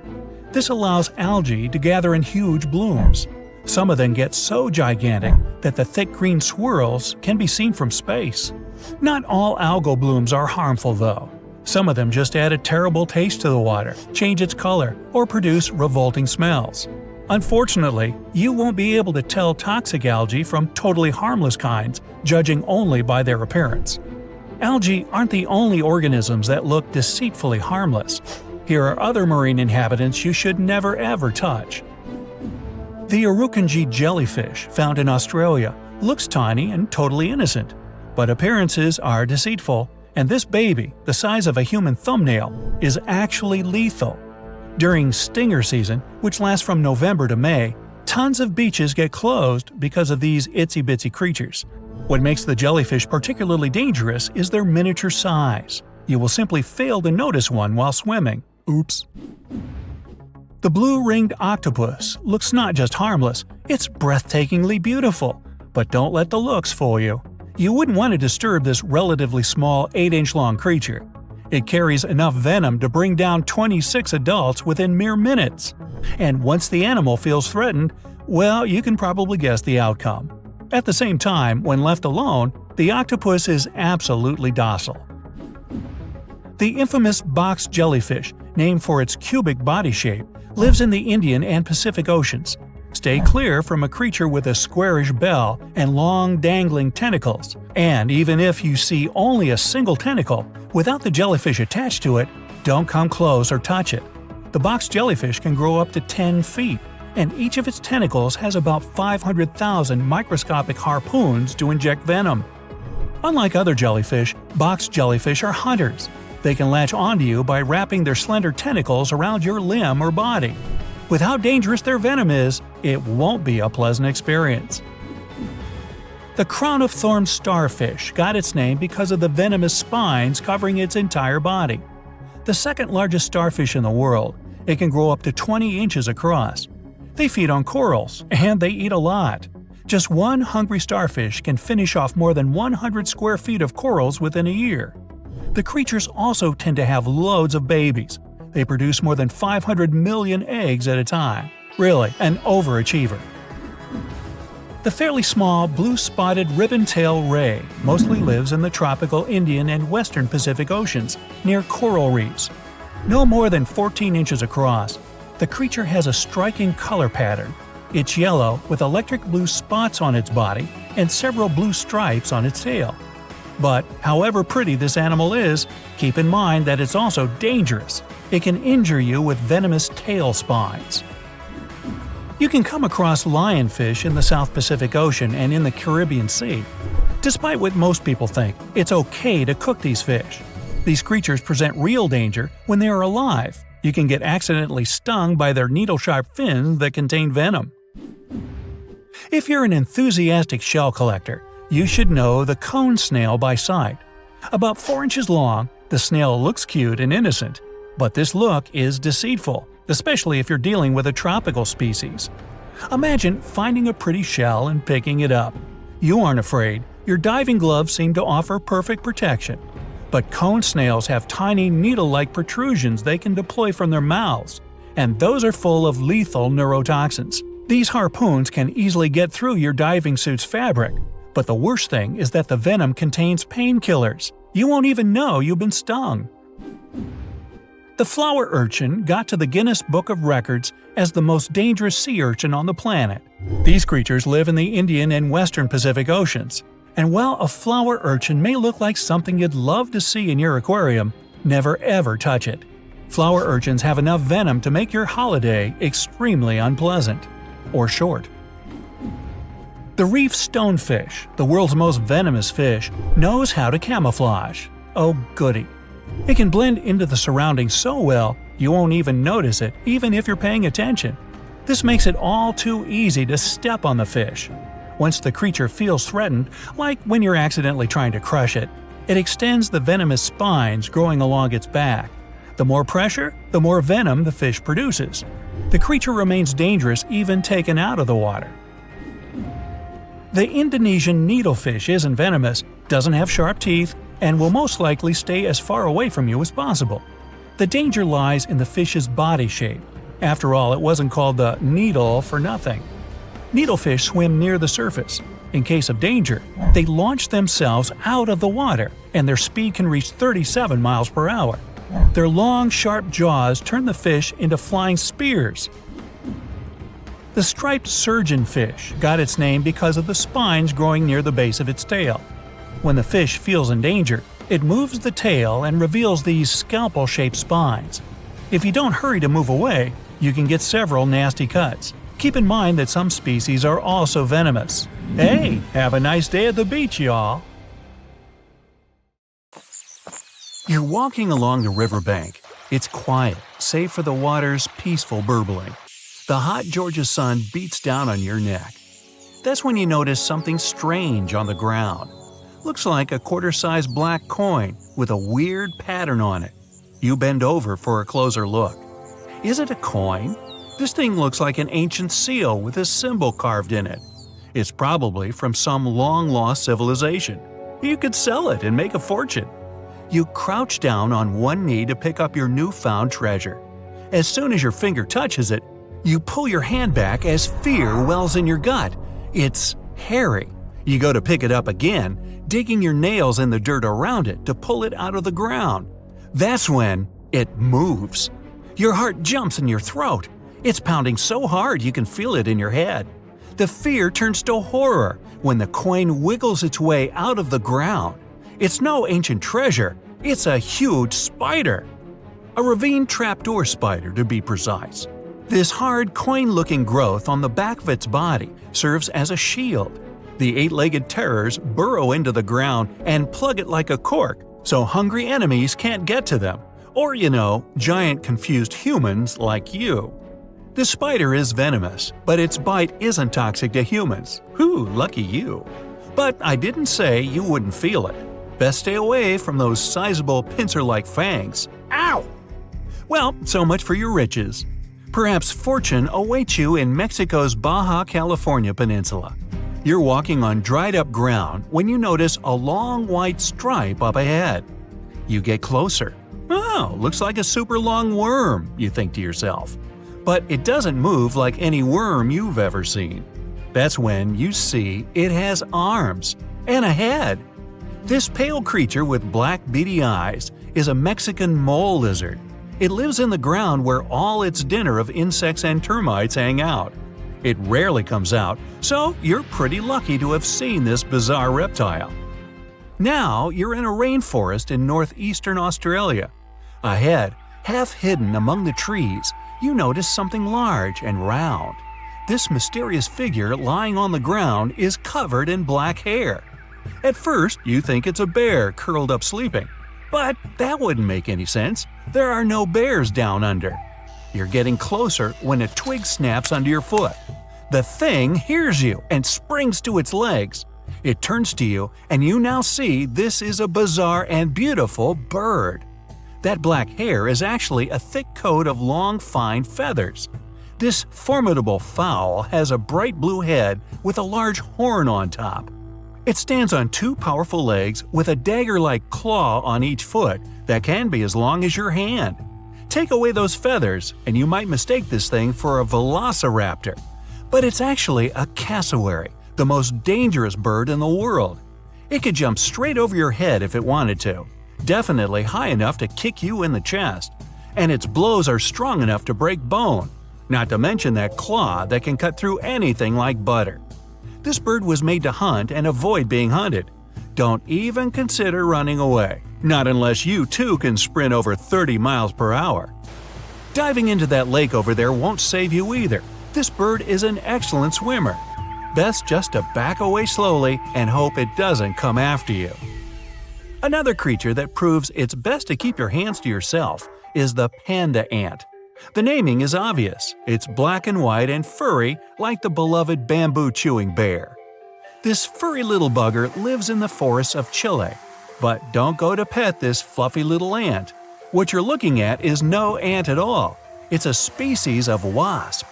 This allows algae to gather in huge blooms. Some of them get so gigantic that the thick green swirls can be seen from space. Not all algal blooms are harmful though. Some of them just add a terrible taste to the water, change its color, or produce revolting smells. Unfortunately, you won't be able to tell toxic algae from totally harmless kinds, judging only by their appearance. Algae aren't the only organisms that look deceitfully harmless. Here are other marine inhabitants you should never ever touch. The Urukangee jellyfish, found in Australia, looks tiny and totally innocent. But appearances are deceitful, and this baby, the size of a human thumbnail, is actually lethal. During stinger season, which lasts from November to May, tons of beaches get closed because of these itsy-bitsy creatures. What makes the jellyfish particularly dangerous is their miniature size. You will simply fail to notice one while swimming. Oops. The blue-ringed octopus looks not just harmless, it's breathtakingly beautiful. But don't let the looks fool you. You wouldn't want to disturb this relatively small 8-inch-long creature. It carries enough venom to bring down 26 adults within mere minutes. And once the animal feels threatened, well, you can probably guess the outcome. At the same time, when left alone, the octopus is absolutely docile. The infamous box jellyfish, named for its cubic body shape, lives in the Indian and Pacific Oceans. Stay clear from a creature with a squarish bell and long dangling tentacles. And even if you see only a single tentacle, without the jellyfish attached to it, don't come close or touch it. The box jellyfish can grow up to 10 feet. And each of its tentacles has about 500,000 microscopic harpoons to inject venom. Unlike other jellyfish, box jellyfish are hunters. They can latch onto you by wrapping their slender tentacles around your limb or body. With how dangerous their venom is, it won't be a pleasant experience. The crown-of-thorns starfish got its name because of the venomous spines covering its entire body. The second largest starfish in the world, it can grow up to 20 inches across. They feed on corals, and they eat a lot. Just one hungry starfish can finish off more than 100 square feet of corals within a year. The creatures also tend to have loads of babies. They produce more than 500 million eggs at a time. Really, an overachiever. The fairly small blue-spotted ribbon-tailed ray mostly lives in the tropical Indian and western Pacific Oceans, near coral reefs. No more than 14 inches across, the creature has a striking color pattern. It's yellow with electric blue spots on its body and several blue stripes on its tail. But however pretty this animal is, keep in mind that it's also dangerous. It can injure you with venomous tail spines. You can come across lionfish in the South Pacific Ocean and in the Caribbean Sea. Despite what most people think, it's okay to cook these fish. These creatures present real danger when they are alive. You can get accidentally stung by their needle-sharp fins that contain venom. If you're an enthusiastic shell collector, you should know the cone snail by sight. About 4 inches long, the snail looks cute and innocent, but this look is deceitful, especially if you're dealing with a tropical species. Imagine finding a pretty shell and picking it up. You aren't afraid, your diving gloves seem to offer perfect protection. But cone snails have tiny needle-like protrusions they can deploy from their mouths, and those are full of lethal neurotoxins. These harpoons can easily get through your diving suit's fabric, but the worst thing is that the venom contains painkillers. You won't even know you've been stung. The flower urchin got to the Guinness Book of Records as the most dangerous sea urchin on the planet. These creatures live in the Indian and Western Pacific Oceans. And while a flower urchin may look like something you'd love to see in your aquarium, never ever touch it. Flower urchins have enough venom to make your holiday extremely unpleasant. Or short. The reef stonefish, the world's most venomous fish, knows how to camouflage. Oh goody. It can blend into the surroundings so well, you won't even notice it, even if you're paying attention. This makes it all too easy to step on the fish. Once the creature feels threatened, like when you're accidentally trying to crush it, it extends the venomous spines growing along its back. The more pressure, the more venom the fish produces. The creature remains dangerous even taken out of the water. The Indonesian needlefish isn't venomous, doesn't have sharp teeth, and will most likely stay as far away from you as possible. The danger lies in the fish's body shape. After all, it wasn't called the needle for nothing. Needlefish swim near the surface. In case of danger, they launch themselves out of the water, and their speed can reach 37 miles per hour. Their long, sharp jaws turn the fish into flying spears. The striped surgeonfish got its name because of the spines growing near the base of its tail. When the fish feels in danger, it moves the tail and reveals these scalpel-shaped spines. If you don't hurry to move away, you can get several nasty cuts. Keep in mind that some species are also venomous. Hey, have a nice day at the beach, y'all! You're walking along the riverbank. It's quiet, save for the water's peaceful burbling. The hot Georgia sun beats down on your neck. That's when you notice something strange on the ground. Looks like a quarter-sized black coin with a weird pattern on it. You bend over for a closer look. Is it a coin? This thing looks like an ancient seal with a symbol carved in it. It's probably from some long-lost civilization. You could sell it and make a fortune. You crouch down on one knee to pick up your newfound treasure. As soon as your finger touches it, you pull your hand back as fear wells in your gut. It's hairy. You go to pick it up again, digging your nails in the dirt around it to pull it out of the ground. That's when it moves. Your heart jumps in your throat. It's pounding so hard you can feel it in your head. The fear turns to horror when the coin wiggles its way out of the ground. It's no ancient treasure, it's a huge spider. A ravine trapdoor spider, to be precise. This hard coin-looking growth on the back of its body serves as a shield. The eight-legged terrors burrow into the ground and plug it like a cork, so hungry enemies can't get to them. Or, giant confused humans like you. The spider is venomous, but its bite isn't toxic to humans. Whew, lucky you. But I didn't say you wouldn't feel it. Best stay away from those sizable pincer-like fangs. Ow! Well, so much for your riches. Perhaps fortune awaits you in Mexico's Baja California peninsula. You're walking on dried-up ground when you notice a long white stripe up ahead. You get closer. Oh, looks like a super long worm, you think to yourself. But it doesn't move like any worm you've ever seen. That's when you see it has arms and a head. This pale creature with black beady eyes is a Mexican mole lizard. It lives in the ground where all its dinner of insects and termites hang out. It rarely comes out, so you're pretty lucky to have seen this bizarre reptile. Now you're in a rainforest in northeastern Australia. Ahead, half hidden among the trees, you notice something large and round. This mysterious figure lying on the ground is covered in black hair. At first, you think it's a bear curled up sleeping. But that wouldn't make any sense. There are no bears down under. You're getting closer when a twig snaps under your foot. The thing hears you and springs to its legs. It turns to you, and you now see this is a bizarre and beautiful bird. That black hair is actually a thick coat of long, fine feathers. This formidable fowl has a bright blue head with a large horn on top. It stands on two powerful legs with a dagger-like claw on each foot that can be as long as your hand. Take away those feathers, and you might mistake this thing for a velociraptor. But it's actually a cassowary, the most dangerous bird in the world. It could jump straight over your head if it wanted to, definitely high enough to kick you in the chest, and its blows are strong enough to break bone, not to mention that claw that can cut through anything like butter. This bird was made to hunt and avoid being hunted. Don't even consider running away, not unless you too can sprint over 30 miles per hour. Diving into that lake over there won't save you either. This bird is an excellent swimmer. Best just to back away slowly and hope it doesn't come after you. Another creature that proves it's best to keep your hands to yourself is the panda ant. The naming is obvious. It's black and white and furry like the beloved bamboo-chewing bear. This furry little bugger lives in the forests of Chile. But don't go to pet this fluffy little ant. What you're looking at is no ant at all. It's a species of wasp.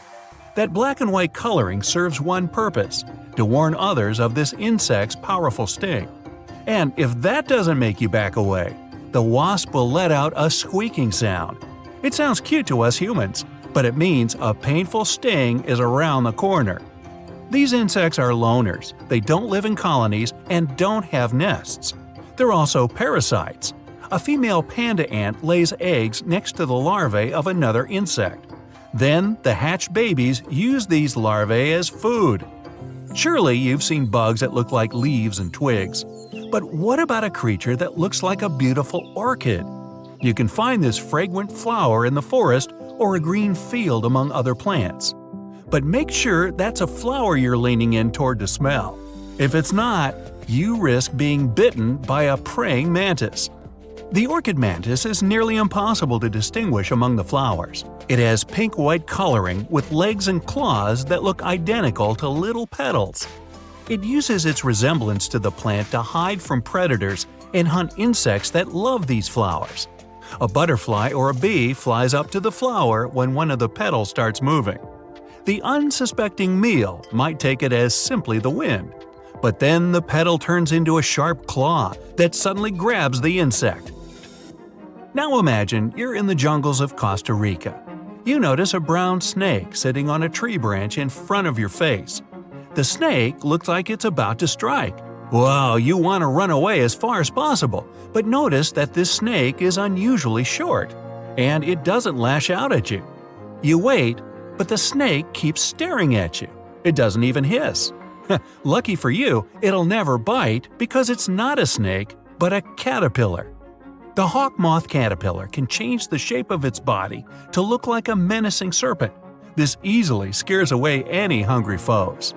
That black and white coloring serves one purpose: to warn others of this insect's powerful sting. And if that doesn't make you back away, the wasp will let out a squeaking sound. It sounds cute to us humans, but it means a painful sting is around the corner. These insects are loners. They don't live in colonies and don't have nests. They're also parasites. A female panda ant lays eggs next to the larvae of another insect. Then the hatched babies use these larvae as food. Surely you've seen bugs that look like leaves and twigs. But what about a creature that looks like a beautiful orchid? You can find this fragrant flower in the forest or a green field among other plants. But make sure that's a flower you're leaning in toward to smell. If it's not, you risk being bitten by a praying mantis. The orchid mantis is nearly impossible to distinguish among the flowers. It has pink-white coloring with legs and claws that look identical to little petals. It uses its resemblance to the plant to hide from predators and hunt insects that love these flowers. A butterfly or a bee flies up to the flower when one of the petals starts moving. The unsuspecting meal might take it as simply the wind, but then the petal turns into a sharp claw that suddenly grabs the insect. Now imagine you're in the jungles of Costa Rica. You notice a brown snake sitting on a tree branch in front of your face. The snake looks like it's about to strike. Wow, you want to run away as far as possible, but notice that this snake is unusually short, and it doesn't lash out at you. You wait, but the snake keeps staring at you. It doesn't even hiss. Lucky for you, it'll never bite because it's not a snake, but a caterpillar. The hawk moth caterpillar can change the shape of its body to look like a menacing serpent. This easily scares away any hungry foes.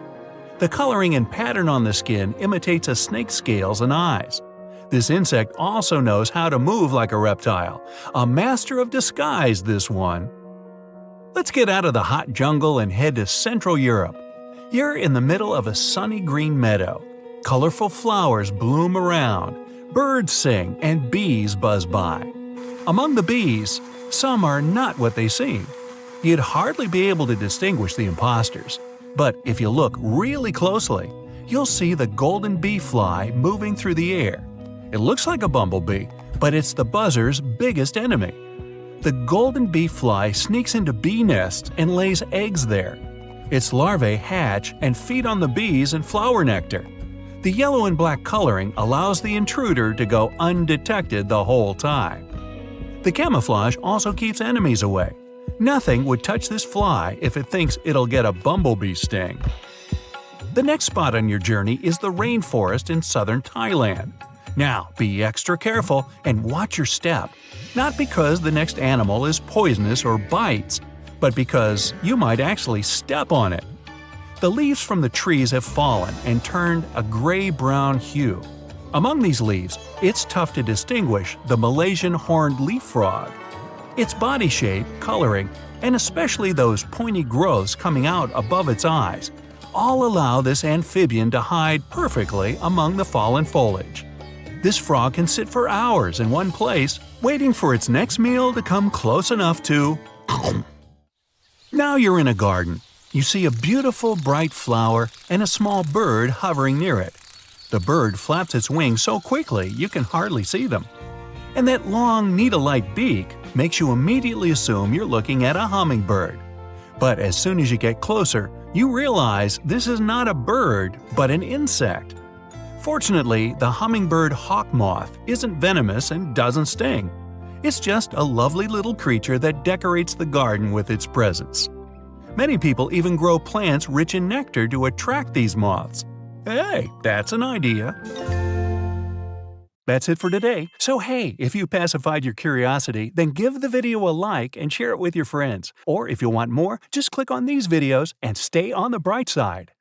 The coloring and pattern on the skin imitates a snake's scales and eyes. This insect also knows how to move like a reptile. A master of disguise, this one. Let's get out of the hot jungle and head to Central Europe. You're in the middle of a sunny green meadow. Colorful flowers bloom around, birds sing, and bees buzz by. Among the bees, some are not what they seem. You'd hardly be able to distinguish the imposters. But if you look really closely, you'll see the golden bee fly moving through the air. It looks like a bumblebee, but it's the buzzer's biggest enemy. The golden bee fly sneaks into bee nests and lays eggs there. Its larvae hatch and feed on the bees and flower nectar. The yellow and black coloring allows the intruder to go undetected the whole time. The camouflage also keeps enemies away. Nothing would touch this fly if it thinks it'll get a bumblebee sting. The next spot on your journey is the rainforest in southern Thailand. Now, be extra careful and watch your step. Not because the next animal is poisonous or bites, but because you might actually step on it. The leaves from the trees have fallen and turned a gray-brown hue. Among these leaves, it's tough to distinguish the Malaysian horned leaf frog. Its body shape, coloring, and especially those pointy growths coming out above its eyes, all allow this amphibian to hide perfectly among the fallen foliage. This frog can sit for hours in one place, waiting for its next meal to come close enough to… Now you're in a garden. You see a beautiful bright flower and a small bird hovering near it. The bird flaps its wings so quickly you can hardly see them. And that long needle-like beak makes you immediately assume you're looking at a hummingbird. But as soon as you get closer, you realize this is not a bird, but an insect. Fortunately, the hummingbird hawk moth isn't venomous and doesn't sting. It's just a lovely little creature that decorates the garden with its presence. Many people even grow plants rich in nectar to attract these moths. Hey, that's an idea. That's it for today. So hey, if you pacified your curiosity, then give the video a like and share it with your friends. Or if you want more, just click on these videos and stay on the bright side.